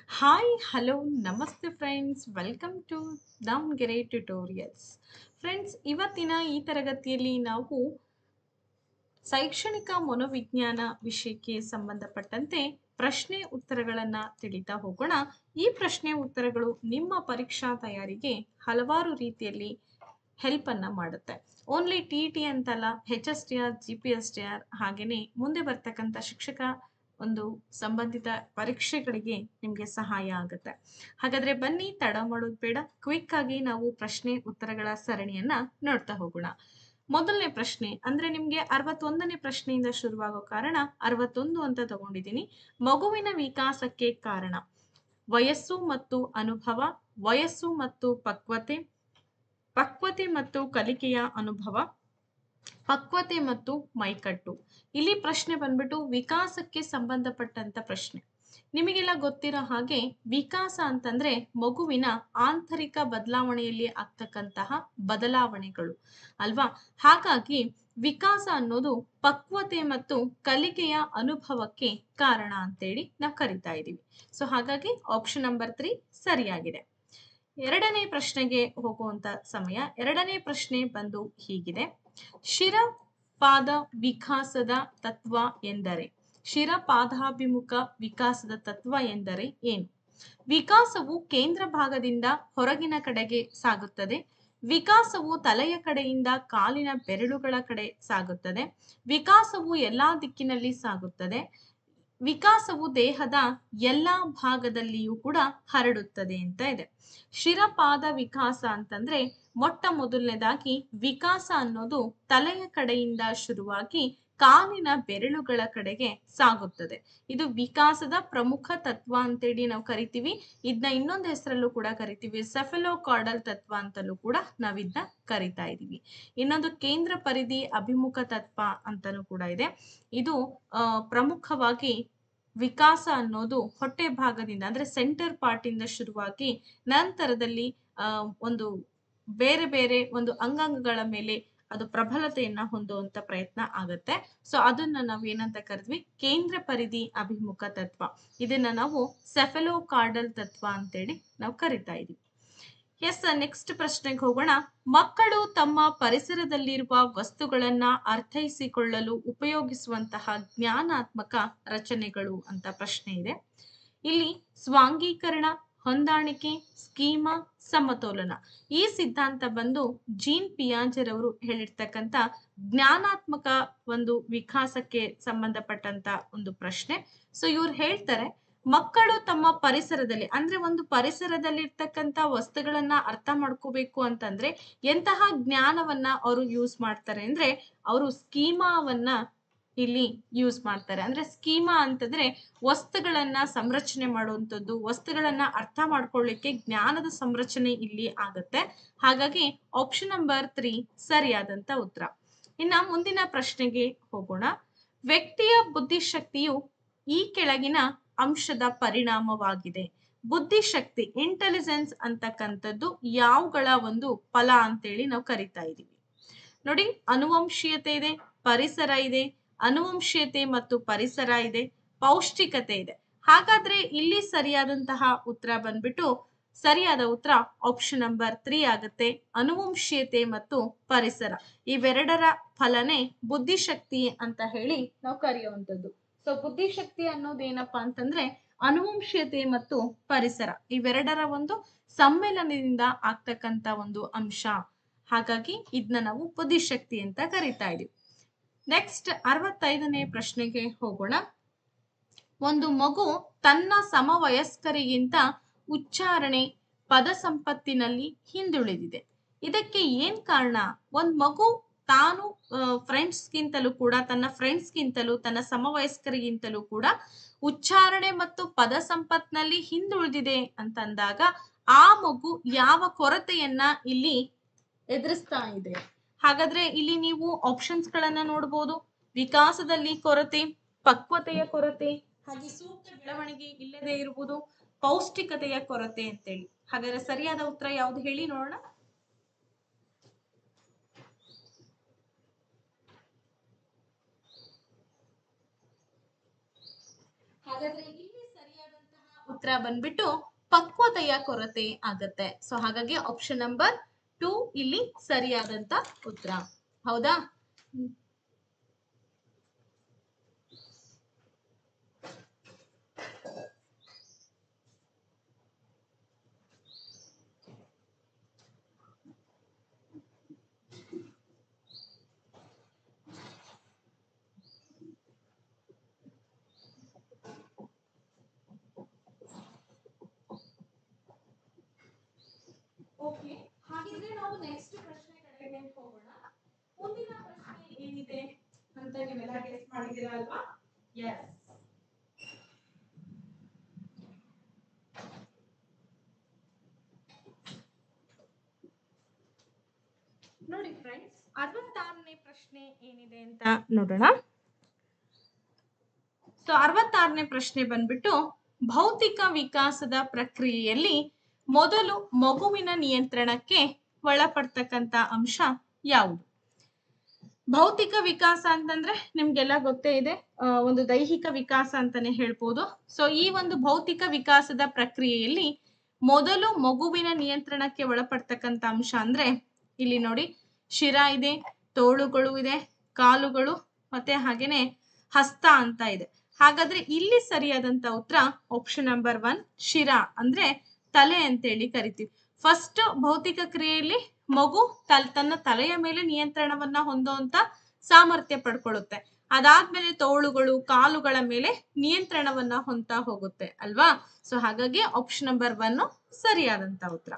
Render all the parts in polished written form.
Hi hello ನಮಸ್ತೆ friends welcome to Davanagere tutorials. Friends, ಇವತ್ತಿನ ಈ ತರಗತಿಯಲ್ಲಿ ನಾವು ಶೈಕ್ಷಣಿಕ ಮನೋವಿಜ್ಞಾನ ವಿಷಯಕ್ಕೆ ಸಂಬಂಧಪಟ್ಟಂತೆ ಪ್ರಶ್ನೆ ಉತ್ತರಗಳನ್ನು ತಿಳಿತಾ ಹೋಗೋಣ. ಈ ಪ್ರಶ್ನೆ ಉತ್ತರಗಳು ನಿಮ್ಮ ಪರೀಕ್ಷಾ ತಯಾರಿಗೆ ಹಲವಾರು ರೀತಿಯಲ್ಲಿ ಹೆಲ್ಪ್ ಅನ್ನ ಮಾಡುತ್ತೆ. ಓನ್ಲಿ ಟಿ ಅಂತಲ್ಲ, HSTR, GPSTR ಹಾಗೆಯೇ ಮುಂದೆ ಬರ್ತಕ್ಕಂಥ ಶಿಕ್ಷಕ ಒಂದು ಸಂಬಂಧಿತ ಪರೀಕ್ಷೆಗಳಿಗೆ ನಿಮಗೆ ಸಹಾಯ ಆಗುತ್ತೆ. ಹಾಗಾದ್ರೆ ಬನ್ನಿ, ತಡ ಮಾಡೋದು ಬೇಡ, ಕ್ವಿಕ್ ಆಗಿ ನಾವು ಪ್ರಶ್ನೆ ಉತ್ತರಗಳ ಸರಣಿಯನ್ನ ನೋಡ್ತಾ ಹೋಗೋಣ. ಮೊದಲನೇ ಪ್ರಶ್ನೆ ಅಂದ್ರೆ ನಿಮ್ಗೆ 61ನೇ ಪ್ರಶ್ನೆಯಿಂದ ಶುರುವಾಗೋ ಕಾರಣ 61 ಅಂತ ತಗೊಂಡಿದ್ದೀನಿ. ಮಗುವಿನ ವಿಕಾಸಕ್ಕೆ ಕಾರಣ ವಯಸ್ಸು ಮತ್ತು ಅನುಭವ, ವಯಸ್ಸು ಮತ್ತು ಪಕ್ವತೆ, ಪಕ್ವತೆ ಮತ್ತು ಕಲಿಕೆಯ ಅನುಭವ, ಪಕ್ವತೆ ಮತ್ತು ಮೈಕಟ್ಟು. ಇಲ್ಲಿ ಪ್ರಶ್ನೆ ಬಂದ್ಬಿಟ್ಟು ವಿಕಾಸಕ್ಕೆ ಸಂಬಂಧಪಟ್ಟಂತ ಪ್ರಶ್ನೆ. ನಿಮಗೆಲ್ಲ ಗೊತ್ತಿರೋ ಹಾಗೆ ವಿಕಾಸ ಅಂತಂದ್ರೆ ಮಗುವಿನ ಆಂತರಿಕ ಬದಲಾವಣೆಯಲ್ಲಿ ಆಗ್ತಕ್ಕಂತಹ ಬದಲಾವಣೆಗಳು ಅಲ್ವಾ. ಹಾಗಾಗಿ ವಿಕಾಸ ಅನ್ನೋದು ಪಕ್ವತೆ ಮತ್ತು ಕಲಿಕೆಯ ಅನುಭವಕ್ಕೆ ಕಾರಣ ಅಂತೇಳಿ ನಾವು ಕರಿತಾ ಇದ್ದೀವಿ. ಸೊ ಹಾಗಾಗಿ ಆಪ್ಷನ್ ನಂಬರ್ 3 ಸರಿಯಾಗಿದೆ. ಎರಡನೇ ಪ್ರಶ್ನೆಗೆ ಹೋಗುವಂತ ಸಮಯ. ಎರಡನೇ ಪ್ರಶ್ನೆ ಬಂದು ಹೀಗಿದೆ: ಶಿರಪಾದ ವಿಕಾಸದ ತತ್ವ ಎಂದರೆ? ಶಿರಪಾದಾಭಿಮುಖ ವಿಕಾಸದ ತತ್ವ ಎಂದರೆ ಏನು? ವಿಕಾಸವು ಕೇಂದ್ರ ಭಾಗದಿಂದ ಹೊರಗಿನ ಕಡೆಗೆ ಸಾಗುತ್ತದೆ. ವಿಕಾಸವು ತಲೆಯ ಕಡೆಯಿಂದ ಕಾಲಿನ ಬೆರಳುಗಳ ಕಡೆ ಸಾಗುತ್ತದೆ. ವಿಕಾಸವು ಎಲ್ಲಾ ದಿಕ್ಕಿನಲ್ಲಿ ಸಾಗುತ್ತದೆ. ವಿಕಾಸವು ದೇಹದ ಎಲ್ಲಾ ಭಾಗದಲ್ಲಿಯೂ ಕೂಡ ಹರಡುತ್ತದೆ ಅಂತ ಇದೆ. ಶಿರಪಾದ ವಿಕಾಸ ಅಂತಂದ್ರೆ ಮೊಟ್ಟ ಮೊದಲನೇದಾಗಿ ವಿಕಾಸ ಅನ್ನೋದು ತಲೆಯ ಕಡೆಯಿಂದ ಶುರುವಾಗಿ ಕಾಲಿನ ಬೆರಳುಗಳ ಕಡೆಗೆ ಸಾಗುತ್ತದೆ. ಇದು ವಿಕಾಸದ ಪ್ರಮುಖ ತತ್ವ ಅಂತೇಳಿ ನಾವು ಕರಿತೀವಿ. ಇದನ್ನ ಇನ್ನೊಂದು ಹೆಸರಲ್ಲೂ ಕೂಡ ಕರಿತೀವಿ, ಸೆಫೆಲೋಕಾರ್ಡಲ್ ತತ್ವ ಅಂತಲೂ ಕೂಡ ನಾವಿದ್ನ ಕರಿತಾ ಇದೀವಿ. ಇನ್ನೊಂದು ಕೇಂದ್ರ ಪರಿಧಿ ಅಭಿಮುಖ ತತ್ವ ಅಂತಾನೂ ಕೂಡ ಇದೆ. ಇದು ಪ್ರಮುಖವಾಗಿ ವಿಕಾಸ ಅನ್ನೋದು ಹೊಟ್ಟೆ ಭಾಗದಿಂದ ಅಂದ್ರೆ ಸೆಂಟರ್ ಪಾರ್ಟ್ ಇಂದ ಶುರುವಾಗಿ ನಂತರದಲ್ಲಿ ಒಂದು ಬೇರೆ ಬೇರೆ ಒಂದು ಅಂಗಾಂಗಗಳ ಮೇಲೆ ಅದು ಪ್ರಬಲತೆಯನ್ನ ಹೊಂದುವಂತ ಪ್ರಯತ್ನ ಆಗತ್ತೆ. ಸೊ ಅದನ್ನ ನಾವು ಏನಂತ ಕರಿದ್ವಿ? ಕೇಂದ್ರ ಪರಿಧಿ ಅಭಿಮುಖ ತತ್ವ. ಇದನ್ನ ನಾವು ಸೆಫೆಲೋಕಾರ್ಡಲ್ ತತ್ವ ಅಂತೇಳಿ ನಾವು ಕರಿತಾ ಇದೀವಿ. ಎಸ್, ನೆಕ್ಸ್ಟ್ ಪ್ರಶ್ನೆಗೆ ಹೋಗೋಣ. ಮಕ್ಕಳು ತಮ್ಮ ಪರಿಸರದಲ್ಲಿರುವ ವಸ್ತುಗಳನ್ನ ಅರ್ಥೈಸಿಕೊಳ್ಳಲು ಉಪಯೋಗಿಸುವಂತಹ ಜ್ಞಾನಾತ್ಮಕ ರಚನೆಗಳು ಅಂತ ಪ್ರಶ್ನೆ ಇದೆ. ಇಲ್ಲಿ ಸ್ವಾಂಗೀಕರಣ, ಹೊಂದಾಣಿಕೆ, ಸ್ಕೀಮಾ, ಸಮತೋಲನ ಈ ಸಿದ್ಧಾಂತ ಬಂದು ಜೀನ್ ಪಿಯಾಜೆರ್ ಅವರು ಹೇಳಿರ್ತಕ್ಕಂಥ ಜ್ಞಾನಾತ್ಮಕ ಒಂದು ವಿಕಾಸಕ್ಕೆ ಸಂಬಂಧಪಟ್ಟಂತ ಒಂದು ಪ್ರಶ್ನೆ. ಸೊ ಇವ್ರು ಹೇಳ್ತಾರೆ, ಮಕ್ಕಳು ತಮ್ಮ ಪರಿಸರದಲ್ಲಿ ಅಂದ್ರೆ ಒಂದು ಪರಿಸರದಲ್ಲಿ ಇರ್ತಕ್ಕಂಥ ವಸ್ತುಗಳನ್ನ ಅರ್ಥ ಮಾಡ್ಕೋಬೇಕು ಅಂತಂದ್ರೆ ಎಂತಹ ಜ್ಞಾನವನ್ನ ಅವರು ಯೂಸ್ ಮಾಡ್ತಾರೆ ಅಂದ್ರೆ ಅವರು ಸ್ಕೀಮಾವನ್ನ ಇಲ್ಲಿ ಯೂಸ್ ಮಾಡ್ತಾರೆ. ಅಂದ್ರೆ ಸ್ಕೀಮಾ ಅಂತಂದ್ರೆ ವಸ್ತುಗಳನ್ನ ಸಂರಚನೆ ಮಾಡುವಂಥದ್ದು, ವಸ್ತುಗಳನ್ನ ಅರ್ಥ ಮಾಡ್ಕೊಳ್ಳಿಕ್ಕೆ ಜ್ಞಾನದ ಸಂರಚನೆ ಇಲ್ಲಿ ಆಗತ್ತೆ. ಹಾಗಾಗಿ ಆಪ್ಷನ್ ನಂಬರ್ 3 ಸರಿಯಾದಂತ ಉತ್ತರ. ಇನ್ನ ಮುಂದಿನ ಪ್ರಶ್ನೆಗೆ ಹೋಗೋಣ. ವ್ಯಕ್ತಿಯ ಬುದ್ಧಿಶಕ್ತಿಯು ಈ ಕೆಳಗಿನ ಅಂಶದ ಪರಿಣಾಮವಾಗಿದೆ. ಬುದ್ಧಿಶಕ್ತಿ, ಇಂಟೆಲಿಜೆನ್ಸ್ ಅಂತಕ್ಕಂಥದ್ದು ಯಾವುಗಳ ಒಂದು ಫಲ ಅಂತೇಳಿ ನಾವು ಕರಿತಾ ಇದೀವಿ. ನೋಡಿ, ಅನುವಂಶೀಯತೆ ಇದೆ, ಪರಿಸರ ಇದೆ, ಅನುವಂಶೀಯತೆ ಮತ್ತು ಪರಿಸರ ಇದೆ, ಪೌಷ್ಟಿಕತೆ ಇದೆ. ಹಾಗಾದ್ರೆ ಇಲ್ಲಿ ಸರಿಯಾದಂತಹ ಉತ್ತರ ಬಂದ್ಬಿಟ್ಟು ಸರಿಯಾದ ಉತ್ತರ ಆಪ್ಷನ್ ನಂಬರ್ 3 ಆಗುತ್ತೆ. ಅನುವಂಶೀಯತೆ ಮತ್ತು ಪರಿಸರ ಇವೆರಡರ ಫಲನೇ ಬುದ್ಧಿಶಕ್ತಿ ಅಂತ ಹೇಳಿ ನಾವು ಕರೆಯುವಂಥದ್ದು. ಸೊ ಬುದ್ಧಿಶಕ್ತಿ ಅನ್ನೋದೇನಪ್ಪಾ ಅಂತಂದ್ರೆ ಅನುವಂಶೀಯತೆ ಮತ್ತು ಪರಿಸರ ಇವೆರಡರ ಒಂದು ಸಮ್ಮೇಳನದಿಂದ ಆಗ್ತಕ್ಕಂತ ಒಂದು ಅಂಶ. ಹಾಗಾಗಿ ಇದನ್ನ ನಾವು ಬುದ್ಧಿಶಕ್ತಿ ಅಂತ ಕರಿತಾ ಇದೀವಿ. ನೆಕ್ಸ್ಟ್ 65ನೇ ಪ್ರಶ್ನೆಗೆ ಹೋಗೋಣ. ಒಂದು ಮಗು ತನ್ನ ಸಮವಯಸ್ಕರಿಗಿಂತ ಉಚ್ಚಾರಣೆ, ಪದ ಸಂಪತ್ತಿನಲ್ಲಿ ಹಿಂದುಳಿದಿದೆ. ಇದಕ್ಕೆ ಏನ್ ಕಾರಣ? ಒಂದ್ ಮಗು ತಾನು ಫ್ರೆಂಡ್ಸ್ಗಿಂತಲೂ ಕೂಡ ತನ್ನ ಸಮವಯಸ್ಕರಿಗಿಂತಲೂ ಕೂಡ ಉಚ್ಚಾರಣೆ ಮತ್ತು ಪದ ಸಂಪತ್ನಲ್ಲಿ ಹಿಂದುಳಿದಿದೆ ಅಂತಂದಾಗ ಆ ಮಗು ಯಾವ ಕೊರತೆಯನ್ನ ಇಲ್ಲಿ ಎದುರಿಸ್ತಾ ಇದೆ? ಹಾಗಾದ್ರೆ ಇಲ್ಲಿ ನೀವು ಆಪ್ಷನ್ಸ್ ಗಳನ್ನ ನೋಡಬಹುದು. ವಿಕಾಸದಲ್ಲಿ ಕೊರತೆ, ಪಕ್ವತೆಯ ಕೊರತೆ, ಹಾಗೆ ಸೂಕ್ತ ಬೆಳವಣಿಗೆ ಇಲ್ಲದೆ ಇರುವುದು, ಪೌಷ್ಟಿಕತೆಯ ಕೊರತೆ ಅಂತೇಳಿ. ಹಾಗಾದ್ರೆ ಸರಿಯಾದ ಉತ್ತರ ಯಾವ್ದು ಹೇಳಿ ನೋಡೋಣ. ಹಾಗಾದ್ರೆ ಇಲ್ಲಿ ಸರಿಯಾದಂತಹ ಉತ್ತರ ಬಂದ್ಬಿಟ್ಟು ಪಕ್ವತೆಯ ಕೊರತೆ ಆಗತ್ತೆ. ಸೊ ಹಾಗಾಗಿ ಆಪ್ಷನ್ ನಂಬರ್ 2 ಇಲ್ಲಿ ಸರಿಯಾದಂತ ಉತ್ತರ. ಹೌದಾ? ಓಕೆ, ಹಾಗಿದ್ರೆ ನಾವು ನೆಕ್ಸ್ಟ್ ಪ್ರಶ್ನೆ ಕಡೆಗೆ ಹೋಗೋಣ. ಮುಂದಿನ ಪ್ರಶ್ನೆ ಏನಿದೆ ಅಂತ ನೀವೆಲ್ಲ ಗೆಸ್ ಮಾಡಿದ್ದೀರಾ ಅಲ್ವಾ? ಎಸ್. ನೋಡಿ ಫ್ರೆಂಡ್ಸ್, 66ನೇ ಪ್ರಶ್ನೆ ಏನಿದೆ ಅಂತ ನೋಡೋಣ. ಸೊ 66ನೇ ಪ್ರಶ್ನೆ ಬಂದ್ಬಿಟ್ಟು ಭೌತಿಕ ವಿಕಾಸದ ಪ್ರಕ್ರಿಯೆಯಲ್ಲಿ ಮೊದಲು ಮಗುವಿನ ನಿಯಂತ್ರಣಕ್ಕೆ ಒಳಪಡ್ತಕ್ಕಂತ ಅಂಶ ಯಾವುದು? ಭೌತಿಕ ವಿಕಾಸ ಅಂತಂದ್ರೆ ನಿಮ್ಗೆಲ್ಲ ಗೊತ್ತೇ ಇದೆ, ಒಂದು ದೈಹಿಕ ವಿಕಾಸ ಅಂತಾನೆ ಹೇಳ್ಬೋದು. ಸೊ ಈ ಒಂದು ಭೌತಿಕ ವಿಕಾಸದ ಪ್ರಕ್ರಿಯೆಯಲ್ಲಿ ಮೊದಲು ಮಗುವಿನ ನಿಯಂತ್ರಣಕ್ಕೆ ಒಳಪಡ್ತಕ್ಕಂತ ಅಂಶ ಅಂದ್ರೆ ಇಲ್ಲಿ ನೋಡಿ, ಶಿರ ಇದೆ, ತೋಳುಗಳು ಇದೆ, ಕಾಲುಗಳು ಮತ್ತೆ ಹಾಗೇನೆ ಹಸ್ತ ಅಂತ ಇದೆ. ಹಾಗಾದ್ರೆ ಇಲ್ಲಿ ಸರಿಯಾದಂತ ಉತ್ತರ ಆಪ್ಷನ್ ನಂಬರ್ 1 ಶಿರ ಅಂದ್ರೆ ತಲೆ ಅಂತೇಳಿ ಕರಿತೀವಿ. ಫಸ್ಟ್ ಭೌತಿಕ ಕ್ರಿಯೆಯಲ್ಲಿ ಮಗು ತನ್ನ ತಲೆಯ ಮೇಲೆ ನಿಯಂತ್ರಣವನ್ನ ಹೊಂದುವಂತ ಸಾಮರ್ಥ್ಯ ಪಡ್ಕೊಳ್ಳುತ್ತೆ. ಅದಾದ್ಮೇಲೆ ತೋಳುಗಳು, ಕಾಲುಗಳ ಮೇಲೆ ನಿಯಂತ್ರಣವನ್ನ ಹೊಂದ್ತಾ ಹೋಗುತ್ತೆ ಅಲ್ವಾ? ಸೊ ಹಾಗಾಗಿ ಆಪ್ಷನ್ ನಂಬರ್ 1 ಸರಿಯಾದಂತ ಉತ್ತರ.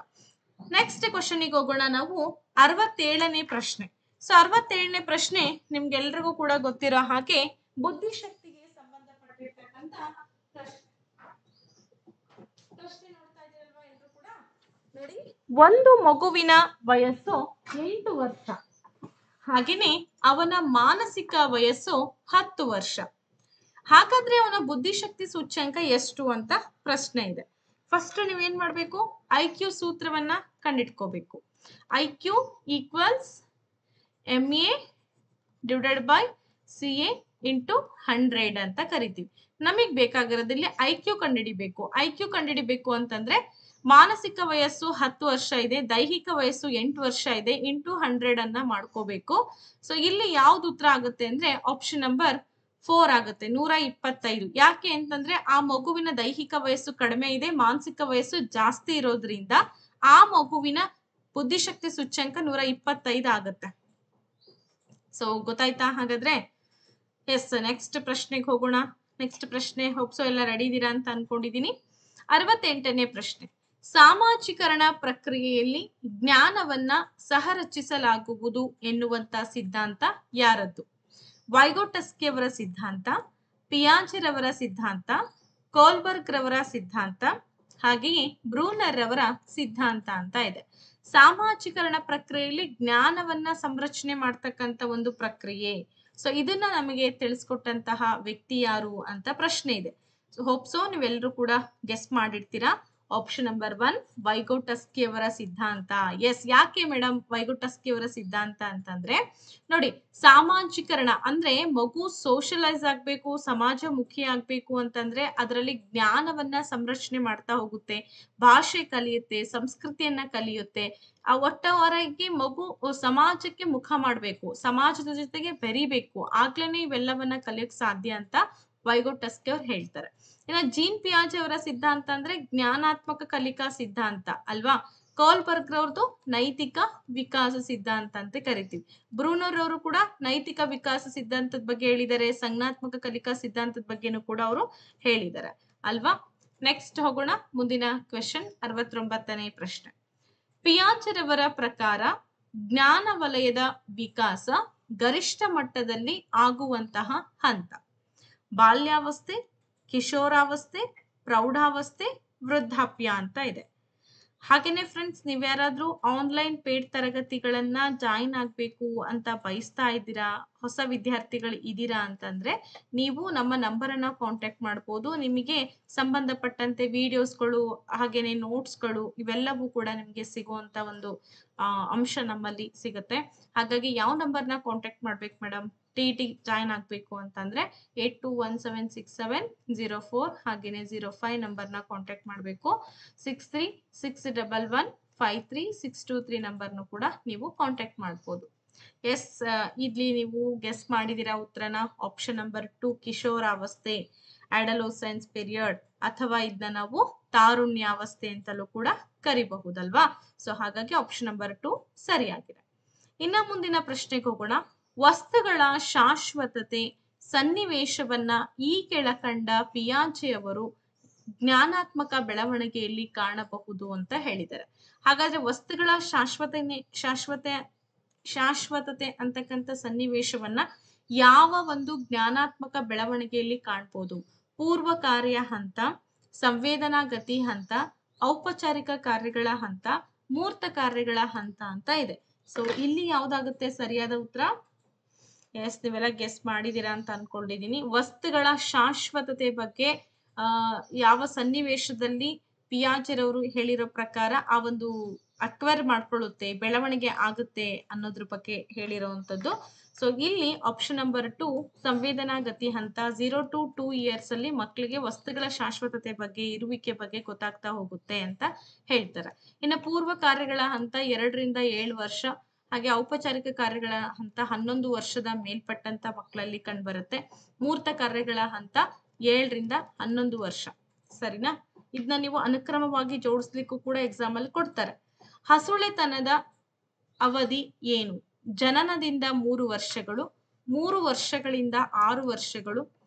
ನೆಕ್ಸ್ಟ್ ಕ್ವಶನ್ಗೆ ಹೋಗೋಣ ನಾವು. 67ನೇ ಪ್ರಶ್ನೆ. ಸೊ 67ನೇ ಪ್ರಶ್ನೆ ನಿಮ್ಗೆಲ್ರಿಗೂ ಕೂಡ ಗೊತ್ತಿರೋ ಹಾಗೆ ಬುದ್ಧಿಶಕ್ತಿಗೆ ಸಂಬಂಧಪಟ್ಟಿರ್ತಕ್ಕಂತ ಪ್ರಶ್ನೆ. ನೋಡ್ತಾ ಇದ್ದೀರಲ್ವಾ ಎಲ್ರು ಕೂಡ? ನೋಡಿ, ಒಂದು ಮಗುವಿನ ವಯಸ್ಸು 8 ವರ್ಷ, ಹಾಗೇನೆ ಅವನ ಮಾನಸಿಕ ವಯಸ್ಸು 10 ವರ್ಷ. ಹಾಗಾದ್ರೆ ಅವನ ಬುದ್ಧಿಶಕ್ತಿ ಸೂಚ್ಯಂಕ ಎಷ್ಟು ಅಂತ ಪ್ರಶ್ನೆ ಇದೆ. ಫಸ್ಟ್ ನೀವೇನ್ ಮಾಡ್ಬೇಕು, IQ ಸೂತ್ರವನ್ನ ಕಂಡಿಡ್ಕೋಬೇಕು. IQ equals MA divided by CA into 100 ಅಂತ ಕರಿತೀವಿ. ನಮಗ್ ಬೇಕಾಗಿರೋದಿಲ್ಲಿ IQ ಕಂಡಿಡಿಬೇಕು. IQ ಕಂಡಿಡಿಬೇಕು ಅಂತಂದ್ರೆ ಮಾನಸಿಕ ವಯಸ್ಸು 10 ವರ್ಷ ಇದೆ, ದೈಹಿಕ ವಯಸ್ಸು 8 ವರ್ಷ ಇದೆ, ಇಂಟು 100 ಅನ್ನ ಮಾಡ್ಕೋಬೇಕು. ಸೊ ಇಲ್ಲಿ ಯಾವ್ದು ಉತ್ತರ ಆಗುತ್ತೆ ಅಂದ್ರೆ ಆಪ್ಷನ್ ನಂಬರ್ 4 ಆಗುತ್ತೆ, 125. ಯಾಕೆ ಅಂತಂದ್ರೆ ಆ ಮಗುವಿನ ದೈಹಿಕ ವಯಸ್ಸು ಕಡಿಮೆ ಇದೆ, ಮಾನಸಿಕ ವಯಸ್ಸು ಜಾಸ್ತಿ ಇರೋದ್ರಿಂದ ಆ ಮಗುವಿನ ಬುದ್ಧಿಶಕ್ತಿ ಸೂಚ್ಯಂಕ 125 ಆಗುತ್ತೆ. ಸೊ ಗೊತ್ತಾಯ್ತಾ? ಹಾಗಾದ್ರೆ ಎಸ್, ನೆಕ್ಸ್ಟ್ ಪ್ರಶ್ನೆಗೆ ಹೋಗೋಣ. ನೆಕ್ಸ್ಟ್ ಪ್ರಶ್ನೆ ಹೋಪ್ಸೋ ಎಲ್ಲ ರೆಡಿ ಇದೀರಾ ಅಂತ ಅನ್ಕೊಂಡಿದೀನಿ. 68ನೇ ಪ್ರಶ್ನೆ. ಸಾಮಾಜೀಕರಣ ಪ್ರಕ್ರಿಯೆಯಲ್ಲಿ ಜ್ಞಾನವನ್ನ ಸಹರಚಿಸಲಾಗುವುದು ಎನ್ನುವಂತ ಸಿದ್ಧಾಂತ ಯಾರದ್ದು? ವೈಗೋಟಸ್ಕಿ ಅವರ ಸಿದ್ಧಾಂತ, ಪಿಯಾಜೆ ರವರ ಸಿದ್ಧಾಂತ, ಕೋಲ್ಬರ್ಗ್ ರವರ ಸಿದ್ಧಾಂತ, ಹಾಗೆಯೇ ಬ್ರೂನರ್ ರವರ ಸಿದ್ಧಾಂತ ಅಂತ ಇದೆ. ಸಾಮಾಜೀಕರಣ ಪ್ರಕ್ರಿಯೆಯಲ್ಲಿ ಜ್ಞಾನವನ್ನ ಸಂರಚನೆ ಮಾಡ್ತಕ್ಕಂತ ಒಂದು ಪ್ರಕ್ರಿಯೆ. ಸೊ ಇದನ್ನ ನಮಗೆ ತಿಳಿಸ್ಕೊಟ್ಟಂತಹ ವ್ಯಕ್ತಿ ಯಾರು ಅಂತ ಪ್ರಶ್ನೆ ಇದೆ. ಸೊ ಹೋಪ್ಸೋ ನೀವೆಲ್ಲರೂ ಕೂಡ ಗೆಸ್ ಮಾಡಿರ್ತೀರಾ. ಆಪ್ಷನ್ ನಂಬರ್ 1 ವೈಗೋಟಸ್ಕಿ ಅವರ ಸಿದ್ಧಾಂತ. ಎಸ್, ಯಾಕೆ ಮೇಡಮ್ ವೈಗೋಟಸ್ಕಿ ಅವರ ಸಿದ್ಧಾಂತ ಅಂತಂದ್ರೆ ನೋಡಿ, ಸಾಮಾಜೀಕರಣ ಅಂದ್ರೆ ಮಗು ಸೋಷಲೈಸ್ ಆಗ್ಬೇಕು, ಸಮಾಜಮುಖಿ ಆಗ್ಬೇಕು ಅಂತಂದ್ರೆ ಅದರಲ್ಲಿ ಜ್ಞಾನವನ್ನ ಸಂರಚನೆ ಮಾಡ್ತಾ ಹೋಗುತ್ತೆ, ಭಾಷೆ ಕಲಿಯುತ್ತೆ, ಸಂಸ್ಕೃತಿಯನ್ನ ಕಲಿಯುತ್ತೆ. ಆ ಒಟ್ಟಾರೆಯಾಗಿ ಮಗು ಸಮಾಜಕ್ಕೆ ಮುಖ ಮಾಡ್ಬೇಕು, ಸಮಾಜದ ಜೊತೆಗೆ ಬೆರಿಬೇಕು, ಆಗ್ಲೇನೆ ಇವೆಲ್ಲವನ್ನ ಕಲಿಯಕ್ ಸಾಧ್ಯ ಅಂತ ವೈಗೋಟಸ್ಕಿ ಅವ್ರು ಹೇಳ್ತಾರೆ. ಇನ್ನು ಜೀನ್ ಪಿಯಾಜೆ ಅವರ ಸಿದ್ಧಾಂತ ಅಂದ್ರೆ ಜ್ಞಾನಾತ್ಮಕ ಕಲಿಕಾ ಸಿದ್ಧಾಂತ ಅಲ್ವಾ? ಕೋಲ್ಬರ್ಗ್ ರವ್ರದ್ದು ನೈತಿಕ ವಿಕಾಸ ಸಿದ್ಧಾಂತ ಅಂತ ಕರಿತೀವಿ. ಬ್ರೂನರ್ ಅವರು ಕೂಡ ನೈತಿಕ ವಿಕಾಸ ಸಿದ್ಧಾಂತದ ಬಗ್ಗೆ ಹೇಳಿದ್ದಾರೆ, ಸಂಜ್ಞಾತ್ಮಕ ಕಲಿಕಾ ಸಿದ್ಧಾಂತದ ಬಗ್ಗೆನೂ ಕೂಡ ಅವರು ಹೇಳಿದ್ದಾರೆ ಅಲ್ವಾ? ನೆಕ್ಸ್ಟ್ ಹೋಗೋಣ ಮುಂದಿನ ಕ್ವೆಶನ್. 69ನೇ ಪ್ರಶ್ನೆ. ಪಿಯಾಜೆ ರವರ ಪ್ರಕಾರ ಜ್ಞಾನ ವಲಯದ ವಿಕಾಸ ಗರಿಷ್ಠ ಮಟ್ಟದಲ್ಲಿ ಆಗುವಂತಹ ಹಂತ ಬಾಲ್ಯಾವಸ್ಥೆ, ಕಿಶೋರಾವಸ್ಥೆ, ಪ್ರೌಢಾವಸ್ಥೆ, ವೃದ್ಧಾಪ್ಯ ಅಂತ ಇದೆ. ಹಾಗೇನೆ ಫ್ರೆಂಡ್ಸ್, ನೀವ್ಯಾರಾದ್ರೂ ಆನ್ಲೈನ್ ಪೇಡ್ ತರಗತಿಗಳನ್ನ ಜಾಯಿನ್ ಆಗ್ಬೇಕು ಅಂತ ಬಯಸ್ತಾ ಇದ್ದೀರಾ, ಹೊಸ ವಿದ್ಯಾರ್ಥಿಗಳು ಇದ್ದೀರಾ ಅಂತಂದ್ರೆ ನೀವು ನಮ್ಮ ನಂಬರ್ ಅನ್ನ ಕಾಂಟ್ಯಾಕ್ಟ್ ಮಾಡ್ಬೋದು. ನಿಮಗೆ ಸಂಬಂಧಪಟ್ಟಂತೆ ವಿಡಿಯೋಸ್ಗಳು ಹಾಗೇನೆ ನೋಟ್ಸ್ಗಳು ಇವೆಲ್ಲವೂ ಕೂಡ ನಿಮ್ಗೆ ಸಿಗುವಂತ ಒಂದು ಅಂಶ ನಮ್ಮಲ್ಲಿ ಸಿಗುತ್ತೆ. ಹಾಗಾಗಿ ಯಾವ ನಂಬರ್ನ ಕಾಂಟ್ಯಾಕ್ಟ್ ಮಾಡ್ಬೇಕು ಮೇಡಮ್? TET ಜಾಯಿನ್ ಆಗಬೇಕು ಅಂತಂದ್ರೆ 82176704 ಹಾಗೇನೆ 05 ನಂಬರ್ನ ಕಾಂಟ್ಯಾಕ್ಟ್ ಮಾಡಬೇಕು. 6361153623 ನಂಬರ್ನು ಕೂಡ ನೀವು ಕಾಂಟ್ಯಾಕ್ಟ್ ಮಾಡ್ಬೋದು. ಎಸ್, ಇಲ್ಲಿ ನೀವು ಗೆಸ್ ಮಾಡಿದಿರಾ ಉತ್ತರನ. ಆಪ್ಷನ್ ನಂಬರ್ 2 ಕಿಶೋರಾವಸ್ಥೆ, ಅಡಲೋಸೆನ್ಸ್ ಪೀರಿಯಡ್, ಅಥವಾ ಇದನ್ನ ನಾವು ತಾರುಣ್ಯಾವಸ್ಥೆ ಅಂತಲೂ ಕೂಡ ಕರಿಬಹುದಲ್ವಾ. ಸೊ ಹಾಗಾಗಿ ಆಪ್ಷನ್ ನಂಬರ್ 2 ಸರಿಯಾಗಿದೆ. ಇನ್ನ ಮುಂದಿನ ಪ್ರಶ್ನೆಗೆ ಹೋಗೋಣ. ವಸ್ತುಗಳ ಶಾಶ್ವತತೆ ಸನ್ನಿವೇಶವನ್ನ ಈ ಕೆಳಕಂಡ ಪಿಯಾಜೆಯವರು ಜ್ಞಾನಾತ್ಮಕ ಬೆಳವಣಿಗೆಯಲ್ಲಿ ಕಾಣಬಹುದು ಅಂತ ಹೇಳಿದ್ದಾರೆ. ಹಾಗಾದ್ರೆ ವಸ್ತುಗಳ ಶಾಶ್ವತತೆ ಅಂತಕ್ಕಂಥ ಸನ್ನಿವೇಶವನ್ನ ಯಾವ ಒಂದು ಜ್ಞಾನಾತ್ಮಕ ಬೆಳವಣಿಗೆಯಲ್ಲಿ ಕಾಣ್ಬೋದು? ಪೂರ್ವ ಕಾರ್ಯ ಹಂತ, ಸಂವೇದನಾ ಗತಿ ಹಂತ, ಔಪಚಾರಿಕ ಕಾರ್ಯಗಳ ಹಂತ, ಮೂರ್ತ ಕಾರ್ಯಗಳ ಹಂತ ಅಂತ ಇದೆ. ಸೊ ಇಲ್ಲಿ ಯಾವ್ದಾಗುತ್ತೆ ಸರಿಯಾದ ಉತ್ತರ? ಎಸ್, ನೀವೆಲ್ಲ ಗೆಸ್ ಮಾಡಿದೀರಾ ಅಂತ ಅನ್ಕೊಂಡಿದೀನಿ. ವಸ್ತುಗಳ ಶಾಶ್ವತತೆ ಬಗ್ಗೆ ಯಾವ ಸನ್ನಿವೇಶದಲ್ಲಿ ಪಿಯಾಜೆರವರು ಹೇಳಿರೋ ಪ್ರಕಾರ ಆ ಒಂದು ಅಕ್ವೈರ್ ಮಾಡ್ಕೊಳ್ಳುತ್ತೆ, ಬೆಳವಣಿಗೆ ಆಗುತ್ತೆ ಅನ್ನೋದ್ರ ಬಗ್ಗೆ ಹೇಳಿರೋವಂಥದ್ದು. ಸೊ ಇಲ್ಲಿ ಆಪ್ಷನ್ ನಂಬರ್ 2 ಸಂವೇದನಾ ಗತಿ ಹಂತ 0 to 2 years ಅಲ್ಲಿ ಮಕ್ಕಳಿಗೆ ವಸ್ತುಗಳ ಶಾಶ್ವತತೆ ಬಗ್ಗೆ, ಇರುವಿಕೆ ಬಗ್ಗೆ ಗೊತ್ತಾಗ್ತಾ ಹೋಗುತ್ತೆ ಅಂತ ಹೇಳ್ತಾರೆ. ಇನ್ನು ಪೂರ್ವ ಕಾರ್ಯಗಳ ಹಂತ 2 ರಿಂದ 7 ವರ್ಷ, ಹಾಗೆ ಔಪಚಾರಿಕ ಕಾರ್ಯಗಳ ಹಂತ 11 ವರ್ಷದ ಮೇಲ್ಪಟ್ಟಂತ ಮಕ್ಕಳಲ್ಲಿ ಕಂಡುಬರುತ್ತೆ. ಮೂರ್ತ ಕಾರ್ಯಗಳ ಹಂತ 7 ರಿಂದ 11 ವರ್ಷ. ಸರಿನಾ? ಇದನ್ನ ನೀವು ಅನುಕ್ರಮವಾಗಿ ಜೋಡಿಸ್ಲಿಕ್ಕೂ ಕೂಡ ಎಕ್ಸಾಮ್ ಅಲ್ಲಿ ಕೊಡ್ತಾರೆ. ಹಸುಳೆತನದ ಅವಧಿ ಏನು? ಜನನದಿಂದ 3 ವರ್ಷಗಳು, 3 ವರ್ಷಗಳಿಂದ 6 ವರ್ಷಗಳು,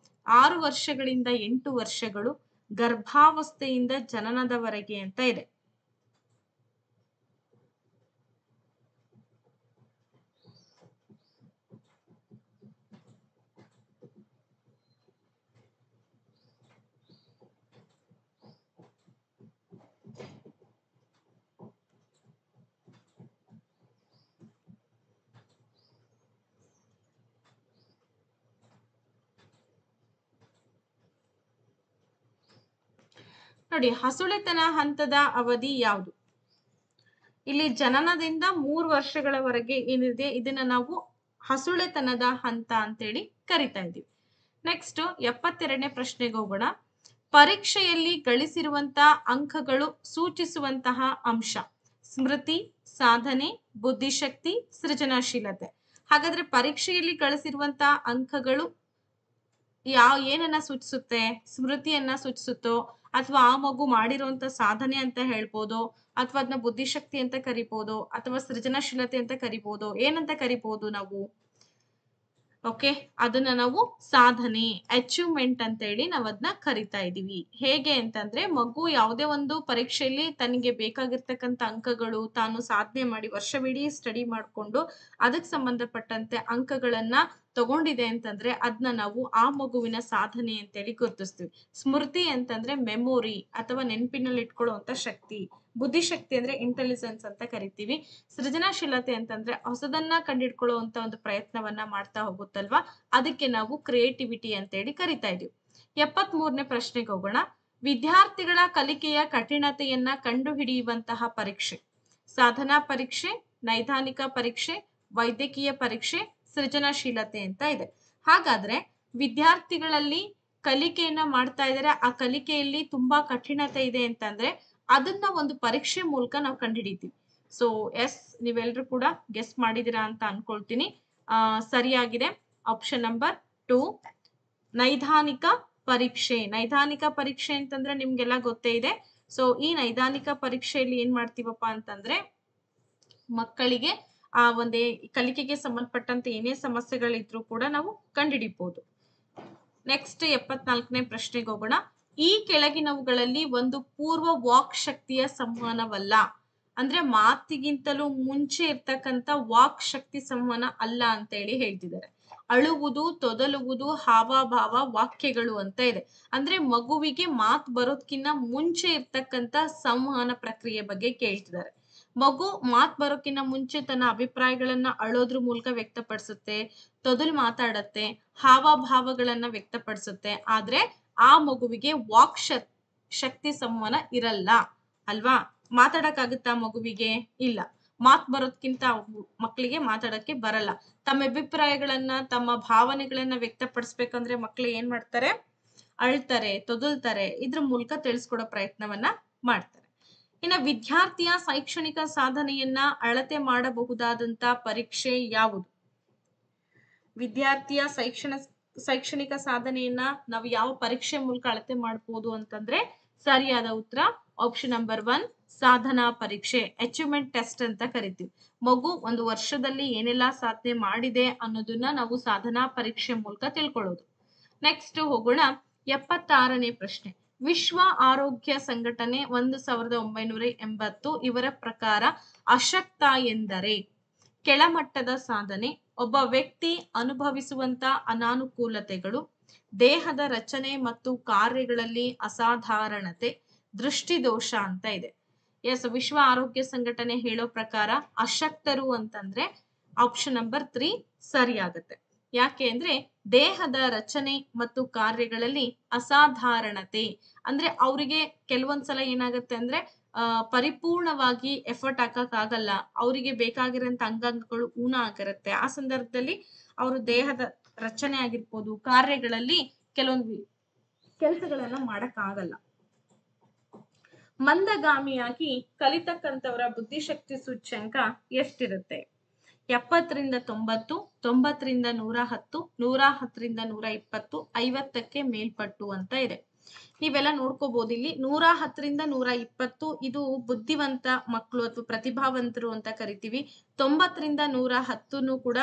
6 ವರ್ಷಗಳಿಂದ 8 ವರ್ಷಗಳು, ಗರ್ಭಾವಸ್ಥೆಯಿಂದ ಜನನದವರೆಗೆ ಅಂತ ಇದೆ. ನೋಡಿ, ಹಸುಳೆತನ ಹಂತದ ಅವಧಿ ಯಾವುದು? ಇಲ್ಲಿ ಜನನದಿಂದ 3 ವರ್ಷಗಳವರೆಗೆ ಏನಿದೆ ಇದನ್ನ ನಾವು ಹಸುಳೆತನದ ಹಂತ ಅಂತೇಳಿ ಕರಿತಾ ಇದೀವಿ. ನೆಕ್ಸ್ಟ್ 72ನೇ ಪ್ರಶ್ನೆಗೆ ಹೋಗೋಣ. ಪರೀಕ್ಷೆಯಲ್ಲಿ ಗಳಿಸಿರುವಂತಹ ಅಂಕಗಳು ಸೂಚಿಸುವಂತಹ ಅಂಶ: ಸ್ಮೃತಿ, ಸಾಧನೆ, ಬುದ್ಧಿಶಕ್ತಿ, ಸೃಜನಶೀಲತೆ. ಹಾಗಾದ್ರೆ ಪರೀಕ್ಷೆಯಲ್ಲಿ ಗಳಿಸಿರುವಂತಹ ಅಂಕಗಳು ಏನನ್ನ ಸೂಚಿಸುತ್ತೆ? ಸ್ಮೃತಿಯನ್ನ ಸೂಚಿಸುತ್ತೋ, ಅಥವಾ ಆ ಮಗು ಮಾಡಿರುವಂತ ಸಾಧನೆ ಅಂತ ಹೇಳ್ಬೋದು, ಅಥವಾ ಅದನ್ನ ಬುದ್ಧಿಶಕ್ತಿ ಅಂತ ಕರಿಬಹುದು, ಅಥವಾ ಸೃಜನಶೀಲತೆ ಅಂತ ಕರಿಬಹುದು, ಏನಂತ ಕರಿಬಹುದು ನಾವು? ಓಕೆ, ಅದನ್ನ ನಾವು ಸಾಧನೆ, ಅಚೀವ್ಮೆಂಟ್ ಅಂತ ಹೇಳಿ ನಾವು ಅದನ್ನ ಕರಿತಾ ಇದೀವಿ. ಹೇಗೆ ಅಂತಂದ್ರೆ, ಮಗು ಯಾವುದೇ ಒಂದು ಪರೀಕ್ಷೆಯಲ್ಲಿ ತನಗೆ ಬೇಕಾಗಿರ್ತಕ್ಕಂಥ ಅಂಕಗಳು ತಾನು ಸಾಧನೆ ಮಾಡಿ ವರ್ಷವಿಡೀ ಸ್ಟಡಿ ಮಾಡಿಕೊಂಡು ಅದಕ್ಕೆ ಸಂಬಂಧಪಟ್ಟಂತೆ ಅಂಕಗಳನ್ನ ತಗೊಂಡಿದೆ ಅಂತಂದ್ರೆ ಅದನ್ನ ನಾವು ಆ ಮಗುವಿನ ಸಾಧನೆ ಅಂತೇಳಿ ಗುರುತಿಸ್ತೀವಿ. ಸ್ಮೃತಿ ಅಂತಂದ್ರೆ ಮೆಮೊರಿ ಅಥವಾ ನೆನಪಿನಲ್ಲಿ ಇಟ್ಕೊಳ್ಳುವಂತ ಶಕ್ತಿ. ಬುದ್ಧಿಶಕ್ತಿ ಅಂದ್ರೆ ಇಂಟೆಲಿಜೆನ್ಸ್ ಅಂತ ಕರಿತೀವಿ. ಸೃಜನಶೀಲತೆ ಅಂತಂದ್ರೆ ಹೊಸದನ್ನ ಕಂಡಿಡ್ಕೊಳ್ಳುವಂತ ಒಂದು ಪ್ರಯತ್ನವನ್ನ ಮಾಡ್ತಾ ಹೋಗುತ್ತಲ್ವಾ, ಅದಕ್ಕೆ ನಾವು ಕ್ರಿಯೇಟಿವಿಟಿ ಅಂತೇಳಿ ಕರಿತಾ ಇದೀವಿ. 73ನೇ ಪ್ರಶ್ನೆಗೆ ಹೋಗೋಣ. ವಿದ್ಯಾರ್ಥಿಗಳ ಕಲಿಕೆಯ ಕಠಿಣತೆಯನ್ನ ಕಂಡುಹಿಡಿಯುವಂತಹ ಪರೀಕ್ಷೆ: ಸಾಧನಾ ಪರೀಕ್ಷೆ, ನೈದಾನಿಕ ಪರೀಕ್ಷೆ, ವೈದ್ಯಕೀಯ ಪರೀಕ್ಷೆ, ಸೃಜನಶೀಲತೆ ಅಂತ ಇದೆ. ಹಾಗಾದ್ರೆ ವಿದ್ಯಾರ್ಥಿಗಳಲ್ಲಿ ಕಲಿಕೆಯನ್ನ ಮಾಡ್ತಾ ಇದ್ದಾರೆ, ಆ ಕಲಿಕೆಯಲ್ಲಿ ತುಂಬಾ ಕಠಿಣತೆ ಇದೆ ಅಂತಂದ್ರೆ ಅದನ್ನ ಒಂದು ಪರೀಕ್ಷೆ ಮೂಲಕ ನಾವು ಕಂಡುಹಿಡಿತೀವಿ. ಸೊ ಎಸ್, ನೀವೆಲ್ಲರೂ ಕೂಡ ಗೆಸ್ ಮಾಡಿದಿರಾ ಅಂತ ಅನ್ಕೊಳ್ತೀನಿ. ಸರಿಯಾಗಿದೆ ಆಪ್ಷನ್ ನಂಬರ್ 2 ನೈದಾನಿಕ ಪರೀಕ್ಷೆ. ನೈದಾನಿಕ ಪರೀಕ್ಷೆ ಅಂತಂದ್ರೆ ನಿಮ್ಗೆಲ್ಲ ಗೊತ್ತೇ ಇದೆ. ಸೊ ಈ ನೈದಾನಿಕ ಪರೀಕ್ಷೆಯಲ್ಲಿ ಏನ್ ಮಾಡ್ತೀವಪ್ಪ ಅಂತಂದ್ರೆ ಮಕ್ಕಳಿಗೆ ಆ ಒಂದೇ ಕಲಿಕೆಗೆ ಸಂಬಂಧಪಟ್ಟಂತೆ ಏನೇ ಸಮಸ್ಯೆಗಳಿದ್ರು ಕೂಡ ನಾವು ಕಂಡುಹಿಡಿಬಹುದು. ನೆಕ್ಸ್ಟ್ 74ನೇ ಪ್ರಶ್ನೆಗೆ ಹೋಗೋಣ. ಈ ಕೆಳಗಿನವುಗಳಲ್ಲಿ ಒಂದು ಪೂರ್ವ ವಾಕ್ ಶಕ್ತಿಯ ಸಂವಹನವಲ್ಲ. ಅಂದ್ರೆ ಮಾತಿಗಿಂತಲೂ ಮುಂಚೆ ಇರ್ತಕ್ಕಂಥ ವಾಕ್ ಶಕ್ತಿ ಸಂವಹನ ಅಲ್ಲ ಅಂತ ಹೇಳಿ ಹೇಳ್ತಿದ್ದಾರೆ. ಅಳುವುದು, ತೊದಲುವುದು, ಹಾವಭಾವ, ವಾಕ್ಯಗಳು ಅಂತ ಇದೆ. ಅಂದ್ರೆ ಮಗುವಿಗೆ ಮಾತು ಬರೋದ್ಕಿಂತ ಮುಂಚೆ ಇರ್ತಕ್ಕಂಥ ಸಂವಹನ ಪ್ರಕ್ರಿಯೆ ಬಗ್ಗೆ ಕೇಳ್ತಿದ್ದಾರೆ. ಮಗು ಮಾತು ಬರೋಕ್ಕಿಂತ ಮುಂಚೆ ತನ್ನ ಅಭಿಪ್ರಾಯಗಳನ್ನ ಅಳೋದ್ರ ಮೂಲಕ ವ್ಯಕ್ತಪಡಿಸುತ್ತೆ, ತೊದಲು ಮಾತಾಡತ್ತೆ, ಹಾವಭಾವಗಳನ್ನ ವ್ಯಕ್ತಪಡಿಸುತ್ತೆ. ಆದ್ರೆ ಆ ಮಗುವಿಗೆ ವಾಕ್ ಶಕ್ತಿ ಸಂವಹನ ಇರಲ್ಲ ಅಲ್ವಾ? ಮಾತಾಡಕ್ಕಾಗುತ್ತಾ ಮಗುವಿಗೆ? ಇಲ್ಲ. ಮಾತು ಬರೋದ್ಕಿಂತ ಮಕ್ಕಳಿಗೆ ಮಾತಾಡಕ್ಕೆ ಬರಲ್ಲ. ತಮ್ಮ ಅಭಿಪ್ರಾಯಗಳನ್ನ ತಮ್ಮ ಭಾವನೆಗಳನ್ನ ವ್ಯಕ್ತಪಡಿಸ್ಬೇಕಂದ್ರೆ ಮಕ್ಕಳು ಏನ್ ಮಾಡ್ತಾರೆ, ಅಳ್ತಾರೆ, ತೊದಲ್ತಾರೆ. ಇದ್ರ ಮೂಲಕ ತಿಳಿಸ್ಕೊಡೋ ಪ್ರಯತ್ನವನ್ನ ಮಾಡ್ತಾರೆ. ಇನ್ನು ವಿದ್ಯಾರ್ಥಿಯ ಶೈಕ್ಷಣಿಕ ಸಾಧನೆಯನ್ನ ಅಳತೆ ಮಾಡಬಹುದಾದಂತ ಪರೀಕ್ಷೆ ಯಾವುದು? ವಿದ್ಯಾರ್ಥಿಯ ಶೈಕ್ಷಣಿಕ ಸಾಧನೆಯನ್ನ ನಾವು ಯಾವ ಪರೀಕ್ಷೆ ಮೂಲಕ ಅಳತೆ ಮಾಡಬಹುದು ಅಂತಂದ್ರೆ ಸರಿಯಾದ ಉತ್ತರ ಆಪ್ಷನ್ ನಂಬರ್ 1 ಸಾಧನಾ ಪರೀಕ್ಷೆ, ಅಚೀವ್ಮೆಂಟ್ ಟೆಸ್ಟ್ ಅಂತ ಕರಿತೀವಿ. ಮಗು ಒಂದು ವರ್ಷದಲ್ಲಿ ಏನೆಲ್ಲಾ ಸಾಧನೆ ಮಾಡಿದೆ ಅನ್ನೋದನ್ನ ನಾವು ಸಾಧನಾ ಪರೀಕ್ಷೆ ಮೂಲಕ ತಿಳ್ಕೊಳ್ಳೋದು. ನೆಕ್ಸ್ಟ್ ಹೋಗೋಣ 76ನೇ ಪ್ರಶ್ನೆ. ವಿಶ್ವ ಆರೋಗ್ಯ ಸಂಘಟನೆ 1980 ಇವರ ಪ್ರಕಾರ ಅಶಕ್ತ ಎಂದರೆ ಕೆಳಮಟ್ಟದ ಸಾಧನೆ, ಒಬ್ಬ ವ್ಯಕ್ತಿ ಅನುಭವಿಸುವಂತ ಅನಾನುಕೂಲತೆಗಳು, ದೇಹದ ರಚನೆ ಮತ್ತು ಕಾರ್ಯಗಳಲ್ಲಿ ಅಸಾಧಾರಣತೆ, ದೃಷ್ಟಿದೋಷ ಅಂತ ಇದೆ. ಎಸ್, ವಿಶ್ವ ಆರೋಗ್ಯ ಸಂಘಟನೆ ಹೇಳೋ ಪ್ರಕಾರ ಅಶಕ್ತರು ಅಂತಂದ್ರೆ ಆಪ್ಷನ್ ನಂಬರ್ 3 ಸರಿಯಾಗತ್ತೆ. ಯಾಕೆ ಅಂದ್ರೆ ದೇಹದ ರಚನೆ ಮತ್ತು ಕಾರ್ಯಗಳಲ್ಲಿ ಅಸಾಧಾರಣತೆ ಅಂದ್ರೆ ಅವರಿಗೆ ಕೆಲವೊಂದ್ಸಲ ಏನಾಗುತ್ತೆ ಅಂದ್ರೆ ಪರಿಪೂರ್ಣವಾಗಿ ಎಫರ್ಟ್ ಹಾಕಕ್ ಆಗಲ್ಲ, ಅವರಿಗೆ ಬೇಕಾಗಿರೋಂಥ ಅಂಗಾಂಗಗಳು ಊನ ಆಗಿರುತ್ತೆ. ಆ ಸಂದರ್ಭದಲ್ಲಿ ಅವರು ದೇಹದ ರಚನೆ ಆಗಿರ್ಬೋದು, ಕಾರ್ಯಗಳಲ್ಲಿ ಕೆಲವೊಂದು ಕೆಲಸಗಳನ್ನ ಮಾಡಕ್ ಆಗಲ್ಲ. ಮಂದಗಾಮಿಯಾಗಿ ಕಲಿತಕ್ಕಂಥವರ ಬುದ್ಧಿಶಕ್ತಿ ಸೂಚ್ಯಂಕ ಎಷ್ಟಿರುತ್ತೆ? 70ರಿಂದ 90, 90ರಿಂದ 110, 110ರಿಂದ 120, 50ಕ್ಕೆ ಮೇಲ್ಪಟ್ಟು ಅಂತ ಇದೆ. ನೀವೆಲ್ಲ ನೋಡ್ಕೋಬಹುದು. ಇಲ್ಲಿ 110ರಿಂದ 120 ಇದು ಬುದ್ಧಿವಂತ ಮಕ್ಕಳು ಅಥವಾ ಪ್ರತಿಭಾವಂತರು ಅಂತ ಕರಿತೀವಿ. 90ರಿಂದ 110 ಕೂಡ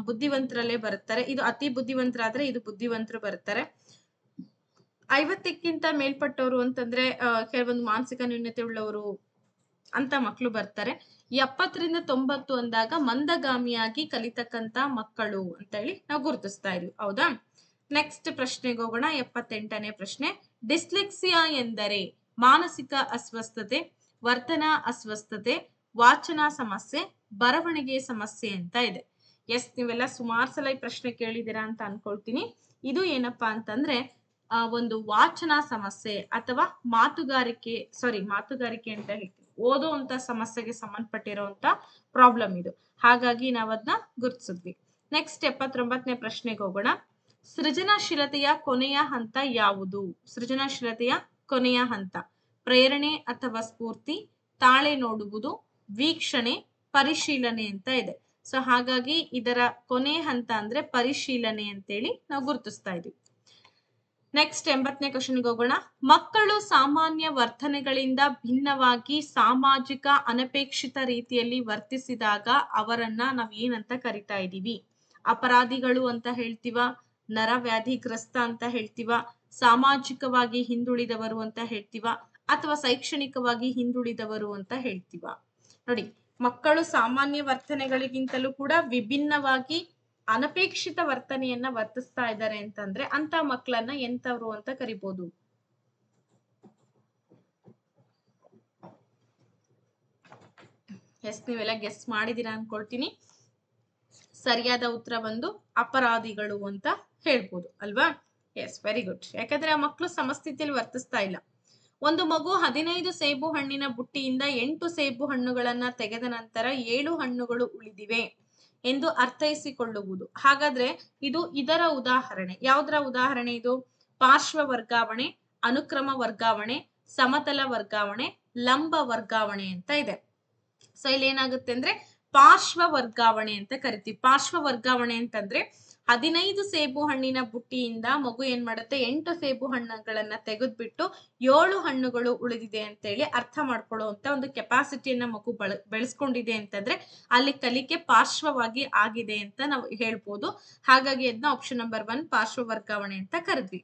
ಬುದ್ಧಿವಂತರಲ್ಲೇ ಬರುತ್ತಾರೆ. ಇದು ಅತಿ ಬುದ್ಧಿವಂತರಾದ್ರೆ ಇದು ಬುದ್ಧಿವಂತರು ಬರ್ತಾರೆ. 50ಕ್ಕಿಂತ ಮೇಲ್ಪಟ್ಟವರು ಅಂತಂದ್ರೆ ಕೆಲವೊಂದು ಮಾನಸಿಕ ನ್ಯೂನತೆ ಉಳ್ಳವರು ಅಂತ ಮಕ್ಕಳು ಬರ್ತಾರೆ. 70ರಿಂದ 90 ಅಂದಾಗ ಮಂದಗಾಮಿಯಾಗಿ ಕಲಿತಕ್ಕಂತ ಮಕ್ಕಳು ಅಂತ ಹೇಳಿ ನಾವು ಗುರುತಿಸ್ತಾ ಇದೀವಿ. ಹೌದಾ? ನೆಕ್ಸ್ಟ್ ಪ್ರಶ್ನೆಗೆ ಹೋಗೋಣ. 78ನೇ ಪ್ರಶ್ನೆ. ಡಿಸ್ಲೆಕ್ಸಿಯಾ ಎಂದರೆ ಮಾನಸಿಕ ಅಸ್ವಸ್ಥತೆ, ವರ್ತನಾ ಅಸ್ವಸ್ಥತೆ, ವಾಚನ ಸಮಸ್ಯೆ, ಬರವಣಿಗೆ ಸಮಸ್ಯೆ ಅಂತ ಇದೆ. ಎಸ್, ನೀವೆಲ್ಲ ಸುಮಾರು ಸಲ ಈ ಪ್ರಶ್ನೆ ಕೇಳಿದ್ದೀರಾ ಅಂತ ಅನ್ಕೊಳ್ತೀನಿ. ಇದು ಏನಪ್ಪಾ ಅಂತಂದ್ರೆ ಒಂದು ವಾಚನ ಸಮಸ್ಯೆ ಅಥವಾ ಮಾತುಗಾರಿಕೆ ಅಂತ ಹೇಳ್ತೀವಿ, ಓದೋ ಅಂತ ಸಮಸ್ಯೆಗೆ ಸಂಬಂಧಪಟ್ಟಿರುವಂತ ಪ್ರಾಬ್ಲಮ್ ಇದು. ಹಾಗಾಗಿ ನಾವು ಅದನ್ನ ಗುರುತಿಸಿದ್ವಿ. ನೆಕ್ಸ್ಟ್ 79ನೇ ಪ್ರಶ್ನೆಗೆ ಹೋಗೋಣ. ಸೃಜನಶೀಲತೆಯ ಕೊನೆಯ ಹಂತ ಯಾವುದು? ಸೃಜನಶೀಲತೆಯ ಕೊನೆಯ ಹಂತ ಪ್ರೇರಣೆ ಅಥವಾ ಸ್ಫೂರ್ತಿ, ತಾಳೆ ನೋಡುವುದು, ವೀಕ್ಷಣೆ, ಪರಿಶೀಲನೆ ಅಂತ ಇದೆ. ಸೊ ಹಾಗಾಗಿ ಇದರ ಕೊನೆ ಹಂತ ಅಂದ್ರೆ ಪರಿಶೀಲನೆ ಅಂತೇಳಿ ನಾವು ಗುರುತಿಸ್ತಾ ಇದೀವಿ. ನೆಕ್ಸ್ಟ್ 80ನೇ ಕ್ವಶನ್ಗೆ ಹೋಗೋಣ. ಮಕ್ಕಳು ಸಾಮಾನ್ಯ ವರ್ತನೆಗಳಿಂದ ಭಿನ್ನವಾಗಿ ಸಾಮಾಜಿಕ ಅನಪೇಕ್ಷಿತ ರೀತಿಯಲ್ಲಿ ವರ್ತಿಸಿದಾಗ ಅವರನ್ನ ನಾವ್ ಏನಂತ ಕರಿತಾ ಇದೀವಿ? ಅಪರಾಧಿಗಳು ಅಂತ ಹೇಳ್ತೀವ, ನರವ್ಯಾಧಿಗ್ರಸ್ತ ಅಂತ ಹೇಳ್ತೀವ, ಸಾಮಾಜಿಕವಾಗಿ ಹಿಂದುಳಿದವರು ಅಂತ ಹೇಳ್ತೀವ, ಅಥವಾ ಶೈಕ್ಷಣಿಕವಾಗಿ ಹಿಂದುಳಿದವರು ಅಂತ ಹೇಳ್ತೀವ? ನೋಡಿ, ಮಕ್ಕಳು ಸಾಮಾನ್ಯ ವರ್ತನೆಗಳಿಗಿಂತಲೂ ಕೂಡ ವಿಭಿನ್ನವಾಗಿ ಅನಪೇಕ್ಷಿತ ವರ್ತನೆಯನ್ನ ವರ್ತಿಸ್ತಾ ಇದ್ದಾರೆ ಅಂತಂದ್ರೆ ಅಂತ ಮಕ್ಕಳನ್ನ ಎಂತವ್ರು ಅಂತ ಕರಿಬಹುದು? ಎಸ್, ನೀವೆಲ್ಲ ಗೆಸ್ ಮಾಡಿದೀರಾ ಅನ್ಕೊಳ್ತೀನಿ. ಸರಿಯಾದ ಉತ್ತರ ಬಂದು ಅಪರಾಧಿಗಳು ಅಂತ ಹೇಳ್ಬೋದು ಅಲ್ವಾ? Yes, very good. ಯಾಕಂದ್ರೆ ಆ ಮಕ್ಕಳು ಸಮಸ್ಥಿತಿಯಲ್ಲಿ ವರ್ತಿಸ್ತಾ ಇಲ್ಲ. ಒಂದು ಮಗು 15 ಸೇಬು ಹಣ್ಣಿನ ಬುಟ್ಟಿಯಿಂದ 8 ಸೇಬು ಹಣ್ಣುಗಳನ್ನ ತೆಗೆದ ನಂತರ 7 ಹಣ್ಣುಗಳು ಉಳಿದಿವೆ ಎಂದು ಅರ್ಥೈಸಿಕೊಳ್ಳುವುದು. ಹಾಗಾದ್ರೆ ಇದು ಇದರ ಉದಾಹರಣೆ. ಯಾವುದರ ಉದಾಹರಣೆ ಇದು? ಪಾರ್ಶ್ವ ವರ್ಗಾವಣೆ, ಅನುಕ್ರಮ ವರ್ಗಾವಣೆ, ಸಮತಲ ವರ್ಗಾವಣೆ, ಲಂಬ ವರ್ಗಾವಣೆ ಅಂತ ಇದೆ. ಸೊ ಇಲ್ಲಿ ಏನಾಗುತ್ತೆ ಅಂದ್ರೆ ಪಾರ್ಶ್ವ ವರ್ಗಾವಣೆ ಅಂತ ಕರಿತೀವಿ. ಪಾರ್ಶ್ವ ವರ್ಗಾವಣೆ ಅಂತಂದ್ರೆ 15 ಸೇಬು ಹಣ್ಣಿನ ಬುಟ್ಟಿಯಿಂದ ಮಗು ಏನ್ ಮಾಡುತ್ತೆ, 8 ಸೇಬು ಹಣ್ಣುಗಳನ್ನ ತೆಗೆದ್ಬಿಟ್ಟು 7 ಹಣ್ಣುಗಳು ಉಳಿದಿದೆ ಅಂತ ಹೇಳಿ ಅರ್ಥ ಮಾಡ್ಕೊಳ್ಳುವಂತ ಒಂದು ಕೆಪಾಸಿಟಿಯನ್ನ ಮಗು ಬೆಳೆಸ್ಕೊಂಡಿದೆ ಅಂತಂದ್ರೆ ಅಲ್ಲಿ ಕಲಿಕೆ ಪಾರ್ಶ್ವವಾಗಿ ಆಗಿದೆ ಅಂತ ನಾವು ಹೇಳ್ಬೋದು. ಹಾಗಾಗಿ ಅದನ್ನ ಆಪ್ಷನ್ ನಂಬರ್ 1 ಪಾರ್ಶ್ವ ವರ್ಗಾವಣೆ ಅಂತ ಕರೆದ್ವಿ.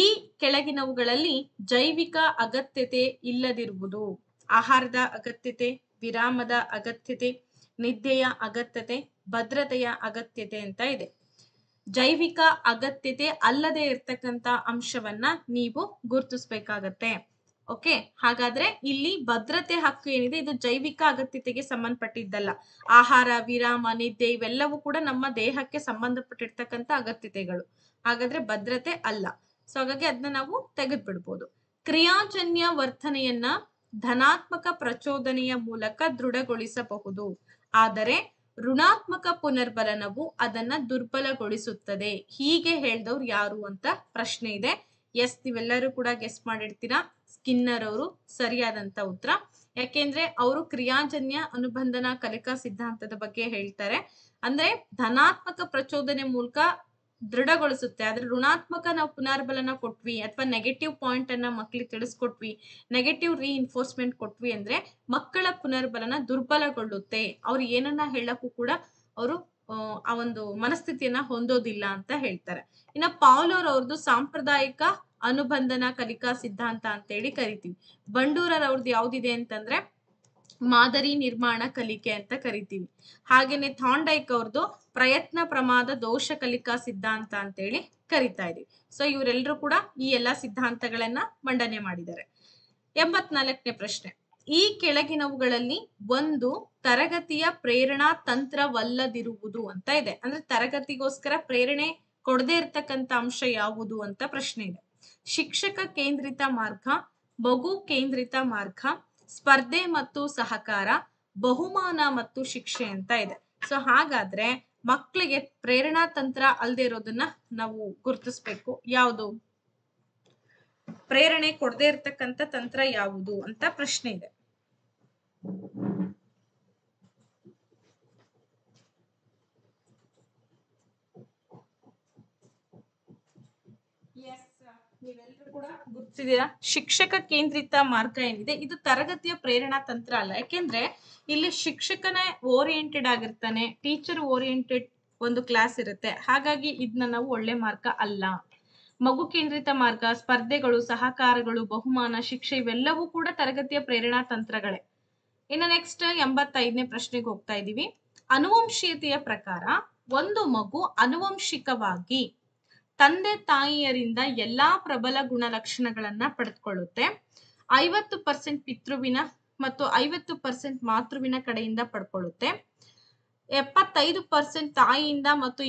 ಈ ಕೆಳಗಿನವುಗಳಲ್ಲಿ ಜೈವಿಕ ಅಗತ್ಯತೆ ಇಲ್ಲದಿರುವುದು: ಆಹಾರದ ಅಗತ್ಯತೆ, ವಿರಾಮದ ಅಗತ್ಯತೆ, ನಿದ್ದೆಯ ಅಗತ್ಯತೆ, ಭದ್ರತೆಯ ಅಗತ್ಯತೆ ಅಂತ ಇದೆ. ಜೈವಿಕ ಅಗತ್ಯತೆ ಅಲ್ಲದೆ ಇರ್ತಕ್ಕಂತ ಅಂಶವನ್ನ ನೀವು ಗುರುತಿಸ್ಬೇಕಾಗತ್ತೆ. ಓಕೆ, ಹಾಗಾದ್ರೆ ಇಲ್ಲಿ ಭದ್ರತೆ ಹಕ್ಕು ಏನಿದೆ ಇದು ಜೈವಿಕ ಅಗತ್ಯತೆಗೆ ಸಂಬಂಧಪಟ್ಟಿದ್ದಲ್ಲ. ಆಹಾರ, ವಿರಾಮ, ನಿದ್ದೆ ಇವೆಲ್ಲವೂ ಕೂಡ ನಮ್ಮ ದೇಹಕ್ಕೆ ಸಂಬಂಧಪಟ್ಟಿರ್ತಕ್ಕಂಥ ಅಗತ್ಯತೆಗಳು. ಹಾಗಾದ್ರೆ ಭದ್ರತೆ ಅಲ್ಲ. ಸೊ ಹಾಗಾಗಿ ಅದನ್ನ ನಾವು ತೆಗೆದ್ಬಿಡ್ಬೋದು. ಕ್ರಿಯಾಜನ್ಯ ವರ್ತನೆಯನ್ನ ಧನಾತ್ಮಕ ಪ್ರಚೋದನೆಯ ಮೂಲಕ ದೃಢಗೊಳಿಸಬಹುದು, ಆದರೆ ಋಣಾತ್ಮಕ ಪುನರ್ಬಲನವು ಅದನ್ನ ದುರ್ಬಲಗೊಳಿಸುತ್ತದೆ. ಹೀಗೆ ಹೇಳ್ದವ್ರು ಯಾರು ಅಂತ ಪ್ರಶ್ನೆ ಇದೆ. ಎಸ್, ನೀವೆಲ್ಲರೂ ಕೂಡ ಗೆಸ್ ಮಾಡಿರ್ತೀರಾ. ಸ್ಕಿನ್ನರ್ ಅವರು ಸರಿಯಾದಂತ ಉತ್ತರ. ಯಾಕೆಂದ್ರೆ ಅವರು ಕ್ರಿಯಾಜನ್ಯ ಅನುಬಂಧನ ಕಲಿಕಾ ಸಿದ್ಧಾಂತದ ಬಗ್ಗೆ ಹೇಳ್ತಾರೆ. ಅಂದ್ರೆ ಧನಾತ್ಮಕ ಪ್ರಚೋದನೆ ಮೂಲಕ ದೃಢಗೊಳಿಸುತ್ತೆ, ಆದ್ರೆ ಋಣಾತ್ಮಕ ನಾವು ಪುನರ್ಬಲನ ಕೊಟ್ವಿ ಅಥವಾ ನೆಗೆಟಿವ್ ಪಾಯಿಂಟ್ ಅನ್ನ ಮಕ್ಕಳಿಗೆ ತಿಳಿಸ್ಕೊಟ್ವಿ, ನೆಗೆಟಿವ್ ರೀಇನ್ಫೋರ್ಸ್ಮೆಂಟ್ ಕೊಟ್ವಿ ಅಂದ್ರೆ ಮಕ್ಕಳ ಪುನರ್ಬಲನ ದುರ್ಬಲಗೊಳ್ಳುತ್ತೆ, ಅವ್ರು ಏನನ್ನ ಹೇಳಕ್ಕೂ ಕೂಡ ಅವರು ಆ ಒಂದು ಮನಸ್ಥಿತಿಯನ್ನ ಹೊಂದೋದಿಲ್ಲ ಅಂತ ಹೇಳ್ತಾರೆ. ಇನ್ನ ಪೌಲೋರ್ ಅವ್ರದ್ದು ಸಾಂಪ್ರದಾಯಿಕ ಅನುಬಂಧನ ಕಲಿಕಾ ಸಿದ್ಧಾಂತ ಅಂತೇಳಿ ಕರಿತೀವಿ. ಬಂಡೂರರ್ ಅವ್ರದ್ದು ಯಾವ್ದಿದೆ ಅಂತಂದ್ರೆ ಮಾದರಿ ನಿರ್ಮಾಣ ಕಲಿಕೆ ಅಂತ ಕರಿತೀವಿ. ಹಾಗೇನೆ ಥಾಂಡೈಕ್ ಅವ್ರದ್ದು ಪ್ರಯತ್ನ ಪ್ರಮಾದ ದೋಷ ಕಲಿಕಾ ಸಿದ್ಧಾಂತ ಅಂತೇಳಿ ಕರಿತಾ ಇದೀವಿ. ಸೊ ಇವರೆಲ್ಲರೂ ಕೂಡ ಈ ಎಲ್ಲಾ ಸಿದ್ಧಾಂತಗಳನ್ನ ಮಂಡನೆ ಮಾಡಿದ್ದಾರೆ. 84ನೇ ಪ್ರಶ್ನೆ, ಈ ಕೆಳಗಿನವುಗಳಲ್ಲಿ ಒಂದು ತರಗತಿಯ ಪ್ರೇರಣಾ ತಂತ್ರವಲ್ಲದಿರುವುದು ಅಂತ ಇದೆ. ಅಂದ್ರೆ ತರಗತಿಗೋಸ್ಕರ ಪ್ರೇರಣೆ ಕೊಡದೇ ಇರ್ತಕ್ಕಂಥ ಅಂಶ ಯಾವುದು ಅಂತ ಪ್ರಶ್ನೆ ಇದೆ. ಶಿಕ್ಷಕ ಕೇಂದ್ರಿತ ಮಾರ್ಗ, ಮಗು ಕೇಂದ್ರಿತ ಮಾರ್ಗ, ಸ್ಪರ್ಧೆ ಮತ್ತು ಸಹಕಾರ, ಬಹುಮಾನ ಮತ್ತು ಶಿಕ್ಷೆ ಅಂತ ಇದೆ. ಸೊ ಹಾಗಾದ್ರೆ ಮಕ್ಕಳಿಗೆ ಪ್ರೇರಣಾ ತಂತ್ರ ಅಲ್ಲದೆ ಇರೋದನ್ನ ನಾವು ಗುರುತಿಸ್ಬೇಕು. ಯಾವುದು ಪ್ರೇರಣೆ ಕೊಡದೇ ಇರ್ತಕ್ಕಂಥ ತಂತ್ರ ಯಾವುದು ಅಂತ ಪ್ರಶ್ನೆ ಇದೆ. ನೀವೆಲ್ಲರೂ ಕೂಡ ಗುರುತಿಸಿದೀರಾ. ಶಿಕ್ಷಕ ಕೇಂದ್ರಿತ ಮಾರ್ಗ ಏನಿದೆ ಇದು ತರಗತಿಯ ಪ್ರೇರಣಾ ತಂತ್ರ ಅಲ್ಲ. ಯಾಕೆಂದ್ರೆ ಇಲ್ಲಿ ಶಿಕ್ಷಕನೇ ಓರಿಯೆಂಟೆಡ್ ಆಗಿರ್ತಾನೆ, ಟೀಚರ್ ಓರಿಯೆಂಟೆಡ್ ಒಂದು ಕ್ಲಾಸ್ ಇರುತ್ತೆ. ಹಾಗಾಗಿ ಇದನ್ನ ನಾವು ಒಳ್ಳೆ ಮಾರ್ಗ ಅಲ್ಲ. ಮಗು ಕೇಂದ್ರಿತ ಮಾರ್ಗ, ಸ್ಪರ್ಧೆಗಳು, ಸಹಕಾರಗಳು, ಬಹುಮಾನ, ಶಿಕ್ಷೆ ಇವೆಲ್ಲವೂ ಕೂಡ ತರಗತಿಯ ಪ್ರೇರಣಾ ತಂತ್ರಗಳೇ. ಇನ್ನು ನೆಕ್ಸ್ಟ್ 85ನೇ ಪ್ರಶ್ನೆಗೆ ಹೋಗ್ತಾ ಇದೀವಿ. ಅನುವಂಶೀಯತೆಯ ಪ್ರಕಾರ ಒಂದು ಮಗು ಅನುವಂಶಿಕವಾಗಿ ತಂದೆ ತಾಯಿಯರಿಂದ ಎಲ್ಲಾ ಪ್ರಬಲ ಗುಣಲಕ್ಷಣಗಳನ್ನ ಪಡೆದುಕೊಳ್ಳುತ್ತೆ. 50% ಪಿತೃವಿನ ಮತ್ತು 50% ಮಾತೃವಿನ ಕಡೆಯಿಂದ ಪಡ್ಕೊಳ್ಳುತ್ತೆ. 75% ತಾಯಿಯಿಂದ ಮತ್ತು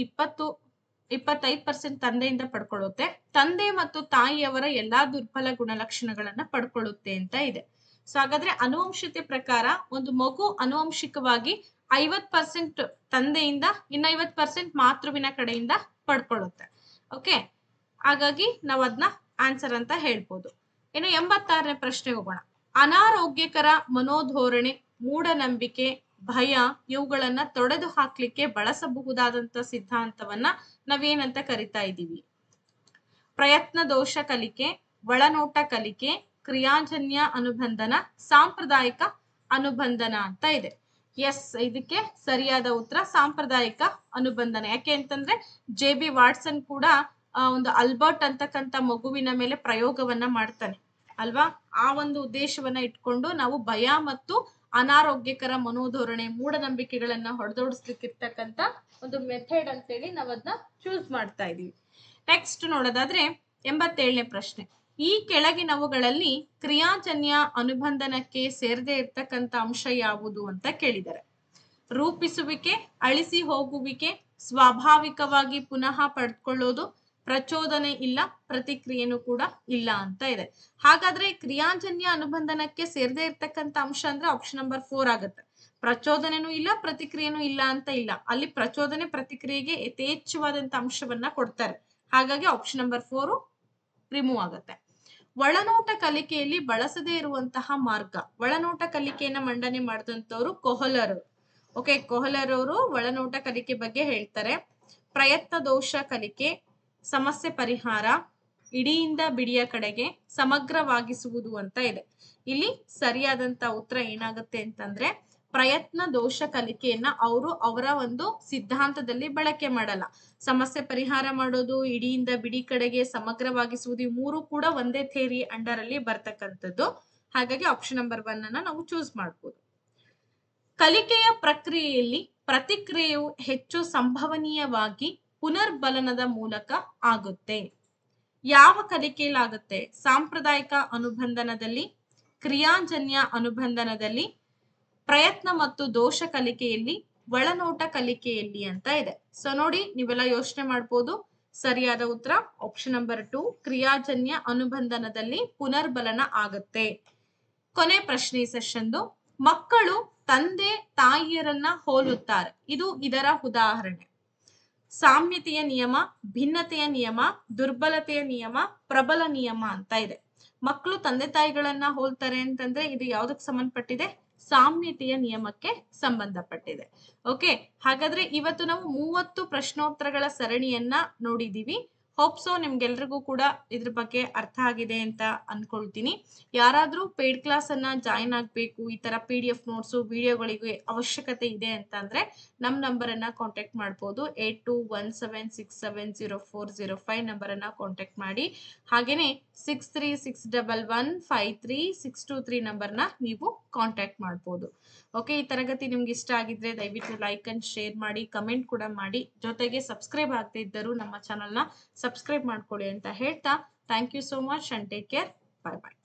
25% ತಂದೆಯಿಂದ ಪಡ್ಕೊಳ್ಳುತ್ತೆ. ತಂದೆ ಮತ್ತು ತಾಯಿಯವರ ಎಲ್ಲಾ ದುರ್ಬಲ ಗುಣಲಕ್ಷಣಗಳನ್ನ ಪಡ್ಕೊಳ್ಳುತ್ತೆ ಅಂತ ಇದೆ. ಸೊ ಹಾಗಾದ್ರೆ ಅನುವಂಶತೆ ಪ್ರಕಾರ ಒಂದು ಮಗು ಅನುವಂಶಿಕವಾಗಿ 50% ತಂದೆಯಿಂದ, ಇನ್ನು 50% ಮಾತೃವಿನ ಕಡೆಯಿಂದ ಪಡ್ಕೊಳ್ಳುತ್ತೆ. ಓಕೆ, ಹಾಗಾಗಿ ನಾವು ಅದನ್ನ ಆನ್ಸರ್ ಅಂತ ಹೇಳ್ಬೋದು. ಇನ್ನು 86ನೇ ಪ್ರಶ್ನೆಗೆ ಹೋಗೋಣ. ಅನಾರೋಗ್ಯಕರ ಮನೋಧೋರಣೆ, ಮೂಢನಂಬಿಕೆ, ಭಯ ಇವುಗಳನ್ನ ತೊಡೆದು ಹಾಕ್ಲಿಕ್ಕೆ ಬಳಸಬಹುದಾದಂತ ಸಿದ್ಧಾಂತವನ್ನ ನಾವೇನಂತ ಕರಿತಾ ಇದ್ದೀವಿ? ಪ್ರಯತ್ನ ದೋಷ ಕಲಿಕೆ, ಒಳನೋಟ ಕಲಿಕೆ, ಕ್ರಿಯಾಜನ್ಯ ಅನುಬಂಧನ, ಸಾಂಪ್ರದಾಯಿಕ ಅನುಬಂಧನ ಅಂತ ಇದೆ. ಎಸ್, ಇದಕ್ಕೆ ಸರಿಯಾದ ಉತ್ತರ ಸಾಂಪ್ರದಾಯಿಕ ಅನುಬಂಧನ. ಯಾಕೆ ಅಂತಂದ್ರೆ JB ವಾಟ್ಸನ್ ಕೂಡ ಒಂದು ಅಲ್ಬರ್ಟ್ ಅಂತಕ್ಕಂಥ ಮಗುವಿನ ಮೇಲೆ ಪ್ರಯೋಗವನ್ನ ಮಾಡ್ತಾನೆ ಅಲ್ವಾ. ಆ ಒಂದು ಉದ್ದೇಶವನ್ನ ಇಟ್ಕೊಂಡು ನಾವು ಭಯ ಮತ್ತು ಅನಾರೋಗ್ಯಕರ ಮನೋಧೋರಣೆ, ಮೂಢನಂಬಿಕೆಗಳನ್ನ ಹೊಡೆದೋಡಿಸ್ಲಿಕ್ಕಿರ್ತಕ್ಕಂಥ ಒಂದು ಮೆಥಡ್ ಅಂತೇಳಿ ನಾವ್ ಅದನ್ನ ಚೂಸ್ ಮಾಡ್ತಾ ಇದೀವಿ. ನೆಕ್ಸ್ಟ್ ನೋಡೋದಾದ್ರೆ 87ನೇ ಪ್ರಶ್ನೆ, ಈ ಕೆಳಗಿನವುಗಳಲ್ಲಿ ಕ್ರಿಯಾಜನ್ಯ ಅನುಬಂಧನಕ್ಕೆ ಸೇರದೆ ಇರ್ತಕ್ಕಂಥ ಅಂಶ ಯಾವುದು ಅಂತ ಕೇಳಿದ್ದಾರೆ. ರೂಪಿಸುವಿಕೆ, ಅಳಿಸಿ ಹೋಗುವಿಕೆ, ಸ್ವಾಭಾವಿಕವಾಗಿ ಪುನಃ ಪಡ್ಕೊಳ್ಳೋದು, ಪ್ರಚೋದನೆ ಇಲ್ಲ, ಪ್ರತಿಕ್ರಿಯೆನೂ ಕೂಡ ಇಲ್ಲ ಅಂತ ಇದೆ. ಹಾಗಾದ್ರೆ ಕ್ರಿಯಾಜನ್ಯ ಅನುಬಂಧನಕ್ಕೆ ಸೇರದೆ ಇರ್ತಕ್ಕಂಥ ಅಂಶ ಅಂದ್ರೆ ಆಪ್ಷನ್ ನಂಬರ್ 4 ಆಗುತ್ತೆ. ಪ್ರಚೋದನೆನೂ ಇಲ್ಲ, ಪ್ರತಿಕ್ರಿಯೆನೂ ಇಲ್ಲ ಅಂತ ಇಲ್ಲ. ಅಲ್ಲಿ ಪ್ರಚೋದನೆ ಪ್ರತಿಕ್ರಿಯೆಗೆ ಯಥೇಚ್ಛವಾದಂತ ಅಂಶವನ್ನ ಕೊಡ್ತಾರೆ. ಹಾಗಾಗಿ ಆಪ್ಷನ್ ನಂಬರ್ 4 ರಿಮೂವ್ ಆಗುತ್ತೆ. ಒಳನೋಟ ಕಲಿಕೆಯಲ್ಲಿ ಬಳಸದೇ ಇರುವಂತಹ ಮಾರ್ಗ, ಒಳನೋಟ ಕಲಿಕೆಯನ್ನ ಮಂಡನೆ ಮಾಡಿದಂತವ್ರು ಕೊಹಲರ್. ಓಕೆ, ಕೊಹಲರ್ ಅವರು ಒಳನೋಟ ಕಲಿಕೆ ಬಗ್ಗೆ ಹೇಳ್ತಾರೆ. ಪ್ರಯತ್ನ ದೋಷ ಕಲಿಕೆ, ಸಮಸ್ಯೆ ಪರಿಹಾರ, ಇಡಿಯಿಂದ ಬಿಡಿಯ ಕಡೆಗೆ, ಸಮಗ್ರವಾಗಿಸುವುದು ಅಂತ ಇದೆ. ಇಲ್ಲಿ ಸರಿಯಾದಂತ ಉತ್ತರ ಏನಾಗುತ್ತೆ ಅಂತಂದ್ರೆ ಪ್ರಯತ್ನ ದೋಷ ಕಲಿಕೆಯನ್ನ ಅವರು ಅವರ ಒಂದು ಸಿದ್ಧಾಂತದಲ್ಲಿ ಬಳಕೆ ಮಾಡಲ್ಲ. ಸಮಸ್ಯೆ ಪರಿಹಾರ ಮಾಡೋದು, ಇಡಿಯಿಂದ ಬಿಡಿ ಕಡೆಗೆ, ಸಮಗ್ರವಾಗಿಸುವುದು, ಈ ಮೂರು ಕೂಡ ಒಂದೇ ಥೇರಿ ಅಂಡರ್ ಅಲ್ಲಿ ಬರ್ತಕ್ಕಂಥದ್ದು. ಹಾಗಾಗಿ ಆಪ್ಷನ್ ನಂಬರ್ 1 ಅನ್ನ ನಾವು ಚೂಸ್ ಮಾಡ್ಬೋದು. ಕಲಿಕೆಯ ಪ್ರಕ್ರಿಯೆಯಲ್ಲಿ ಪ್ರತಿಕ್ರಿಯೆಯು ಹೆಚ್ಚು ಸಂಭವನೀಯವಾಗಿ ಪುನರ್ಬಲನದ ಮೂಲಕ ಆಗುತ್ತೆ. ಯಾವ ಕಲಿಕೆಯಲ್ಲಿ ಆಗುತ್ತೆ? ಸಾಂಪ್ರದಾಯಿಕ ಅನುಬಂಧನದಲ್ಲಿ, ಕ್ರಿಯಾಜನ್ಯ ಅನುಬಂಧನದಲ್ಲಿ, ಪ್ರಯತ್ನ ಮತ್ತು ದೋಷ ಕಲಿಕೆಯಲ್ಲಿ, ಒಳನೋಟ ಕಲಿಕೆಯಲ್ಲಿ ಅಂತ ಇದೆ. ಸೊ ನೋಡಿ, ನೀವೆಲ್ಲ ಯೋಚನೆ ಮಾಡ್ಬೋದು. ಸರಿಯಾದ ಉತ್ತರ ಆಪ್ಷನ್ ನಂಬರ್ 2, ಕ್ರಿಯಾಜನ್ಯ ಅನುಬಂಧನದಲ್ಲಿ ಪುನರ್ಬಲನ ಆಗುತ್ತೆ. ಕೊನೆ ಪ್ರಶ್ನೆ ಈ ಸೆಷನ್ದು. ಮಕ್ಕಳು ತಂದೆ ತಾಯಿಯರನ್ನ ಹೋಲುತ್ತಾರೆ. ಇದು ಇದರ ಉದಾಹರಣೆ. ಸಾಮ್ಯತೆಯ ನಿಯಮ, ಭಿನ್ನತೆಯ ನಿಯಮ, ದುರ್ಬಲತೆಯ ನಿಯಮ, ಪ್ರಬಲ ನಿಯಮ ಅಂತ ಇದೆ. ಮಕ್ಕಳು ತಂದೆ ತಾಯಿಗಳನ್ನ ಹೋಲ್ತಾರೆ ಅಂತಂದ್ರೆ ಇದು ಯಾವ್ದಕ್ಕೆ ಸಂಬಂಧಪಟ್ಟಿದೆ? ಸಾಮ್ಯತೆಯ ನಿಯಮಕ್ಕೆ ಸಂಬಂಧಪಟ್ಟಿದೆ. ಓಕೆ, ಹಾಗಾದ್ರೆ ಇವತ್ತು ನಾವು 30 ಪ್ರಶ್ನೋತ್ತರಗಳ ಸರಣಿಯನ್ನ ನೋಡಿದೀವಿ. ಹೋಪ್ಸೋ ನಿಮ್ಗೆಲ್ರಿಗೂ ಕೂಡ ಇದ್ರ ಬಗ್ಗೆ ಅರ್ಥ ಆಗಿದೆ ಅಂತ ಅನ್ಕೊಳ್ತೀನಿ. ಯಾರಾದ್ರೂ ಪೇಡ್ ಕ್ಲಾಸ್ ಅನ್ನ ಜಾಯಿನ್ ಆಗ್ಬೇಕು, ಈ ತರ PDF ನೋಟ್ಸು ವಿಡಿಯೋಗಳಿಗೆ ಅವಶ್ಯಕತೆ ಇದೆ ಅಂತ ಅಂದ್ರೆ ನಮ್ ನಂಬರ್ ಅನ್ನ ಕಾಂಟ್ಯಾಕ್ಟ್ ಮಾಡ್ಬೋದು. 8217670405 ನಂಬರ್ ಅನ್ನ ಕಾಂಟ್ಯಾಕ್ಟ್ ಮಾಡಿ. ಹಾಗೇನೆ 6361153623 ನಂಬರ್ನ ನೀವು ಕಾಂಟ್ಯಾಕ್ಟ್ ಮಾಡ್ಬೋದು. ಓಕೆ, ಈ ತರಗತಿ ನಿಮ್ಗೆ ಇಷ್ಟ ಆಗಿದ್ರೆ ದಯವಿಟ್ಟು ಲೈಕ್ ಅಂಡ್ ಶೇರ್ ಮಾಡಿ, ಕಮೆಂಟ್ ಕೂಡ ಮಾಡಿ. ಜೊತೆಗೆ ಸಬ್ಸ್ಕ್ರೈಬ್ ಆಗದೆ ಇದ್ದರೂ ನಮ್ಮ ಚಾನಲ್ನ ಸಬ್ಸ್ಕ್ರೈಬ್ ಮಾಡ್ಕೊಳ್ಳಿ ಅಂತ ಹೇಳ್ತಾ, thank you so much and take care. Bye bye.